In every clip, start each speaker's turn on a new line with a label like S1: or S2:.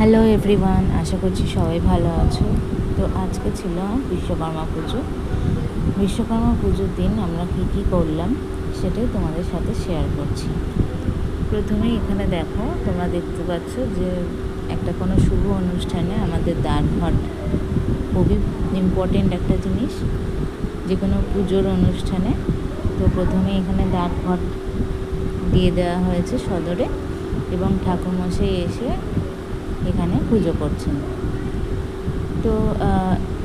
S1: Hello everyone, আশা করছি সবাই ভালো আছো। তো আজকে ছিল বিশ্বকর্মা পুজো। বিশ্বকর্মা পুজোর দিন আমরা কী করলাম সেটাই তোমাদের সাথে শেয়ার করছি। প্রথমেই এখানে দেখো, তোমরা দেখতে পাচ্ছ যে একটা কোনো শুভ অনুষ্ঠানে আমাদের দ্বার ঘট খুবই ইম্পর্টেন্ট একটা জিনিস, যে কোনো পুজোর অনুষ্ঠানে। তো প্রথমে এখানে দ্বার ঘট দিয়ে দেওয়া হয়েছে সদরে, এবং ঠাকুরমশাই এসে এখানে পুজো করছেন। তো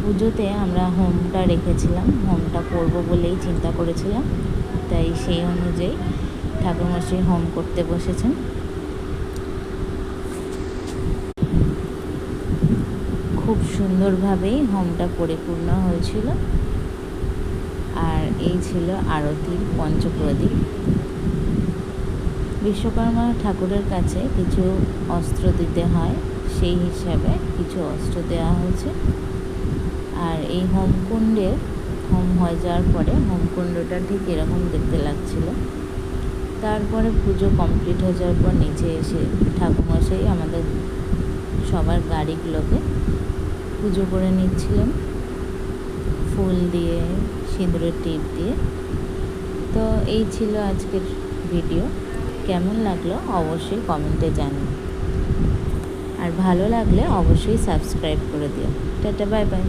S1: পুজোতে আমরা হোমটা রেখেছিলাম, হোমটা করব বলেই চিন্তা করেছিলাম, তাই সেই অনুযায়ী ঠাকুরমশাই হোম করতে বসেছেন। খুব সুন্দরভাবেই হোমটা পরিপূর্ণ হয়েছিল। আর এই ছিল আরতির পঞ্চপ্রদীপ। বিশ্বকর্মা ঠাকুরের কাছে কিছু অস্ত্র দিতে হয়, সেই হিসাবে কিছু অস্ত্র দেওয়া হয়েছে। আর এই হোমকুণ্ডে হোম হয়ে যাওয়ার পরে হোমকুণ্ডটা ঠিক এরকম দেখতে লাগছিল। তারপরে পুজো কমপ্লিট হয়ে যাওয়ার পর নিচে এসে ঠাকুরমশাই আমাদের সবার গাড়িগুলোকে পুজো করে নিচ্ছিলেন ফুল দিয়ে, সিঁদুরের টিপ দিয়ে। তো এই ছিল আজকের ভিডিও। কেমন লাগলো অবশ্যই কমেন্টে জানিও, আর ভালো লাগলে অবশ্যই সাবস্ক্রাইব করে দিও। Tata, bye bye.